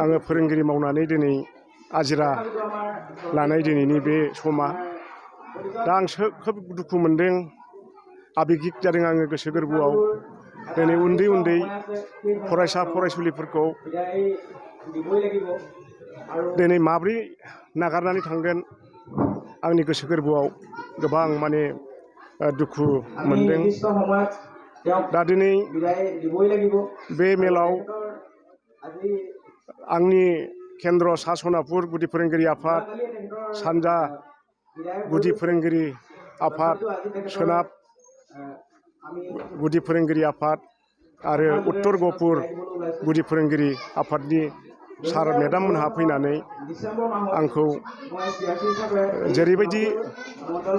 आङो फोरोंगिरि मावनानै दिनै आजिरा लानाय दिनैनि बे समा दा आं खोब दुखु मोनदों, आबेगिक जादों आङो गोसो गोरबोआव। दिनै उन्दै उन्दै फरायसा फरायसुलिफोरखौ दिनै माब्रै नागारनानै थांगोन, आंनि गोसो गोरबोआव गोबां माने दुखु मोनदों। दा दिनै बे मेलाव आंनि केन्द्र सा सनापुर गुदि फोरोंगिरि आफाद, सानजा गुदि फोरोंगिरि आफाद, सोनाब गुदि फोरोंगिरि आफाद आरो उत्तर गहपुर गुदि फोरोंगिरि आफादनि सार मेडाम मोनहा फैनानै आंखौ जेरैबायदि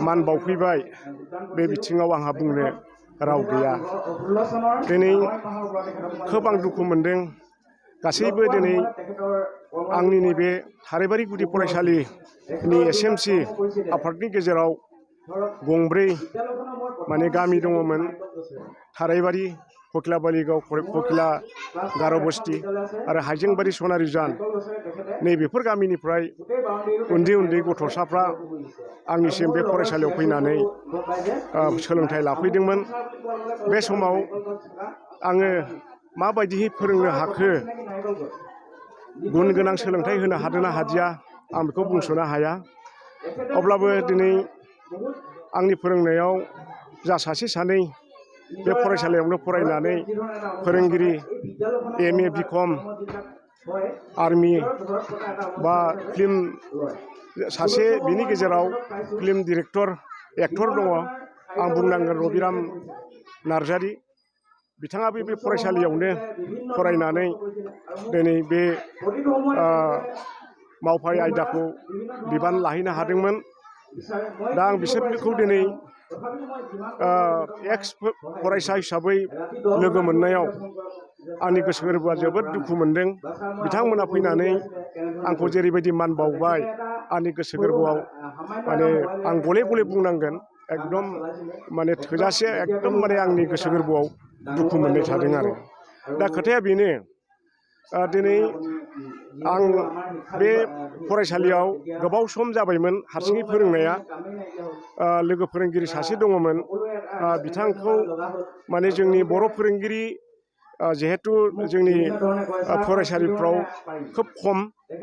मान बावफैबाय, बे बिथिङाव आंहा बुंनो राव गैया। दिनै खोब आं दुखु मोनदों। गासैबो दिनै आंनि नैबे थाराइबारि गुदि फरायसालिनि SMC आफादनि गेजेराव गंब्रै माने गामि दङमोन। थाराइबारि, ककिला बालिगाव, ककिला गार'बस्ति आरो हाइजेंबारि सनारिजान। नैबेफोर गामिनिफ्राय उन्दै उन्दै गथ'साफ्रा आंनिसिम बे फरायसालियाव फैनानै सोलोंथाइ लाफैदोंमोन। बे समाव आङो माबायदियै फोरोंनो हाखो, गुन गोनां सोलोंथाइ होनो हादोंना हादिया, आं बेखौ बुंस'नो हाया। अब्लाबो दिनै आंनि फोरोंनायाव जा सासे सानै बे फरायसालियावनो फरायनानै फोरोंगिरि MA BCom आर्मि बा फिल्म सासे बिनि गेजेराव फिल्म डिरेक्टर, एक्टर दङ। आं बुंनांगोन रबिराम नार्जारि। बिथाङाबो बे फरायसालियावनो फरायनानै दिनै बे मावफारि आयदाखौ बिबान लाहैनो हादोंमोन। दा आं बिसोरखौ दिनै एक्स फरायसा हिसाबै लोगो मोननायाव आंनि गोसो गोरबोआ जोबोद दुखु मोनदों। बिथांमोना फैनानै आंखौ जेरैबायदि मान बावबाय, आंनि गोसो गोरबोआव माने आं गले गले बुंनांगोन, एकदम माने थोजासे एकदम माने आंनि गोसो गोरबोआव दुखु मोननाय थादों आरो। दा खोथाया बेनो, दिनै आं बे फरायसालियाव गोबाव सम जाबायमोन हारसिङै फोरोंनाया। लोगो फोरोंगिरि सासे दङमोन, बिथांखौ माने जोंनि बर' फोरोंगिरि जिहेथु जोंनि फरायसालिफ्राव खोब खम,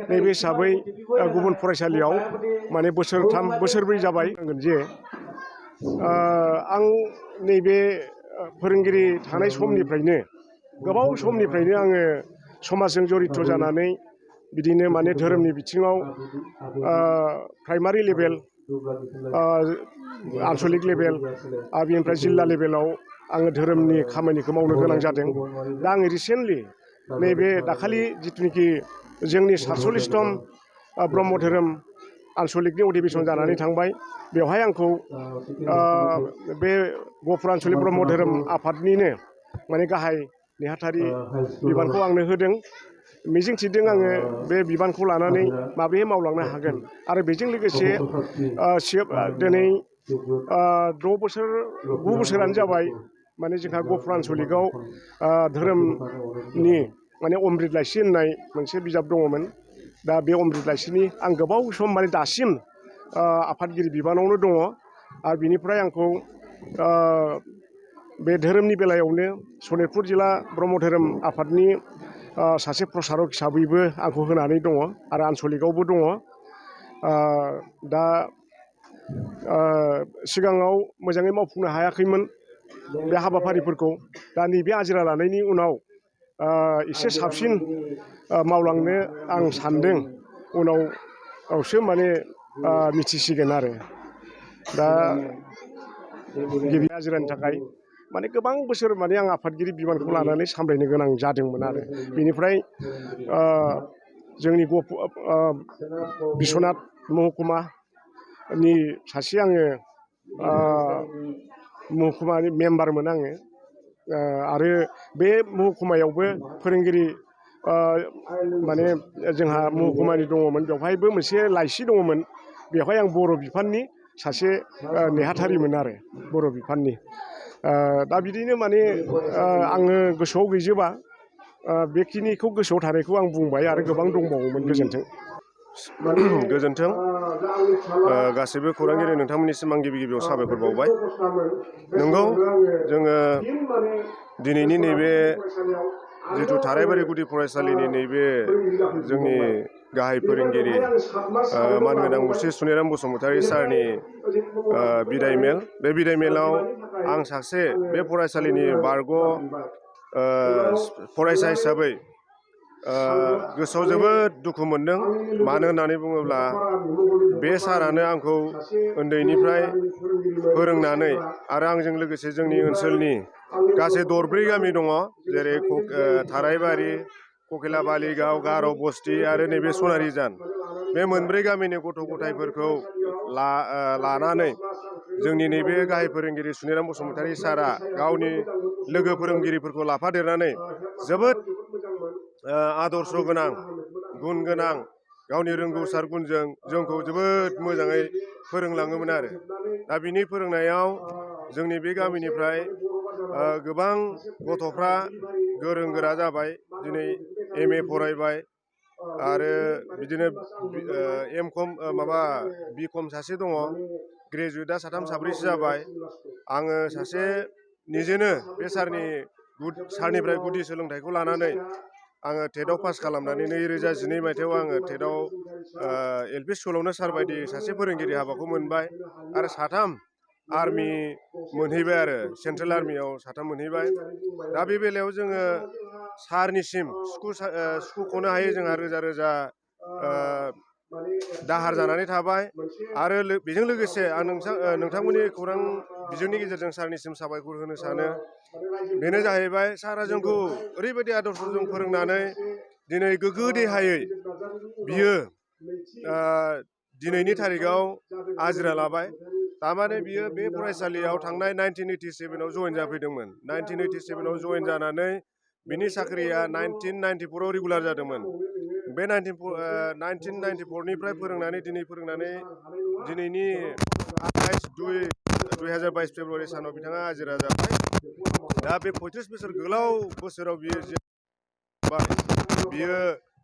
नैबे हिसाबै गुबुन फरायसालियाव माने बोसोरथाम बोसोरब्रै जाबाय होनगोन जे आं नैबे फोरोंगिरि थानाय समनिफ्रायनो, गोबाव समनिफ्रायनो आङो समाजजों जरित जानानै बिदिनो माने धोरोमनि बिथिङाव प्राइमारि लेभेल, आनसलिक लेभेल आरो बेनिफ्राय जिल्ला लेभेलाव आङो धोरोमनि खामानिखौ मावनो गोनां जादों। दा आङो रिसेन्टलि नैबे दाखालि जिथुनिखि जोंनि 47तम ब्रह्म धोरोम आनसलिकनि अधिबेसन जानानै थांबाय, बेवहाय आंखौ बे गहपुर आनसलिक ब्रह्म धोरोम आफादनिनो माने गाहाय नेहाथारि बिबानखौ आंनो होदों। मिजिंथिदों आङो बे बिबानखौ लानानै माबोरै मावलांनो हागोन। आरो बेजों लोगोसे दिनै 6 बोसोर 9 बोसोरानो जाबाय माने जोंहा गहपुर आनसलिकआव धोरोमनि माने अमृत लाइसि होननाय मोनसे बिजाब दङमोन। दा बे अमृत लाइसिनि आं गोबाव सम माने दासिम आफादगिरि बिबानावनो दङ। आरो बिनिफ्राय आंखौ बे धोरोमनि बेलायावनो सनितपुर जिल्ला ब्रह्म धोरोम आफादनि सासे प्रसारक हिसाबैबो आंखौ होनानै दङ आरो आनसलिकआवबो दङ। दा सिगाङाव मोजाङै मावफुंनो हायाखैमोन बे हाबाफारिफोरखौ। दा नैबे आजिरा लानायनि उनाव एसे साबसिन मावलांनो आं सानदों, उनावसो माने मिथिसिगोन आरो। दा गिबि आजिरानि थाखाय माने गोबां बोसोर माने आं आफादगिरि बिबानखौ लानानै सामलायनो गोनां जादोंमोन आरो। बेनिफ्राय जोंनि बिस्वनाथ महकुमानि सासे आङो महकुमानि मेम्बारमोन आङो। आरो बे महकुमायावबो फोरोंगिरि माने जोंहा महकुमानि दङमोन, बेवहायबो मोनसे लाइसि दङमोन। बेवहाय आं बर' बिफाननि सासे नेहाथारिमोन आरो, बर' बिफाननि। दा बिदिनो माने आङो गोसोआव गैजोबा बेखिनिखौ गोसोआव थानायखौ आं बुंबाय आरो गोबां दंबावोमोन। गोजोन्थों। गोजोन्थों। गासैबो खौरांगिरि नोंथांमोननिसिम आं गिबि गिबियाव साबायखर बावबाय। नंगौ, जोङो दिनैनि नैबे जिथु थारायबारि गुदि फरायसालिनि नैबे जोंनि गाहाय फोरोंगिरि मानगोनां मुस्रि सुनेराम बसुमतारी सारनि बिदाय मेल, बे बिदाय मेलाव आं सासे बे फरायसालिनि बारग' फरायसा हिसाबै गोसोआव जोबोद दुखु मोनदों। मानो होननानै बुङोब्ला बे सारानो आंखौ उन्दैनिफ्राय फोरोंनानै आरो आंजों लोगोसे जोंनि ओनसोलनि गासै दरब्रै गामि दङ, जेरै थारायबारि, ककिला बालिगाव, गार' बस्ति आरो नैबे सनारिजान, बे मोनब्रै गामिनि गथ' गथायफोरखौ लानानै जोंनि नैबे गाहाय फोरोंगिरि सुनेराम बसुमतारी सारा गावनि लोगो फोरोंगिरिफोरखौ लाफादेरनानै जोबोद आदर्श गोनां, गुन गोनां, गावनि रोंगौसार गुनजों जोंखौ जोबोद मोजाङै फोरोंलाङोमोन आरो। दा बिनि फोरोंनायाव जोंनि बे गामिनिफ्राय गोबां गथ'फ्रा गोरों गोरा जाबाय। दिनै MA फरायबाय आरो बिदिनो BCom सासे दङ, ग्रेजुवेटआ साथाम साब्रैसो जाबाय। आङो सासे निजेनो बे सारनिफ्राय गुदि सोलोंथाइखौ लानानै आङो टेटआव पास खालामनानै 2012 मायथाइयाव आङो टेटआव LP स्कुलावनो सार बायदि सासे फोरोंगिरि हाबाखौ मोनबाय आरो साथाम आर्मि मोनहैबाय आरो सेन्ट्रेल आर्मियाव साथाम मोनहैबाय। दा बे बेलायाव जोङो सारनिसिम सुख'नो हायै जोंहा रोजा रोजा दाहार जानानै थाबाय। आरो बेजों लोगोसे आं नोंथांमोननि खौरां बिजोंनि गेजेरजों सारनिसिम साबायखर होनो सानो। बेनो जाहैबाय, सारा जोंखौ ओरैबायदि आदर्शजों फोरोंनानै दिनै गोग्गो देहायै बियो दिनैनि थारिखआव आजिरा लाबाय। थारमाने बियो बे फरायसालियाव थांनाय 1987आव जयेन जाफैदोंमोन। 1987आव जयेन जानानै बिनि साख्रिया 1994आव रेगुलार जादोंमोन। बे 1994निफ्राय फोरोंनानै दिनैनि 28/2/2022 फेब्रुवारि सानाव बिथाङा आजिरा जाबाय। दा बे 35 बोसोर गोलाव बोसोराव बियो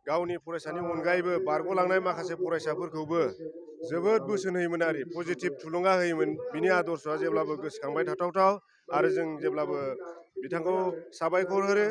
गावनि फरायसानि अनगायैबो बारग'लांनाय माखासे फरायसाफोरखौबो जोबोद बोसोन होयोमोन आरो पजिटिभ थुलुंगा होयोमोन। बिनि आदर्शआ जेब्लाबो गोसोखांबाय थाथावथाव आरो जों जेब्लाबो बिथांखौ साबायखर होयो।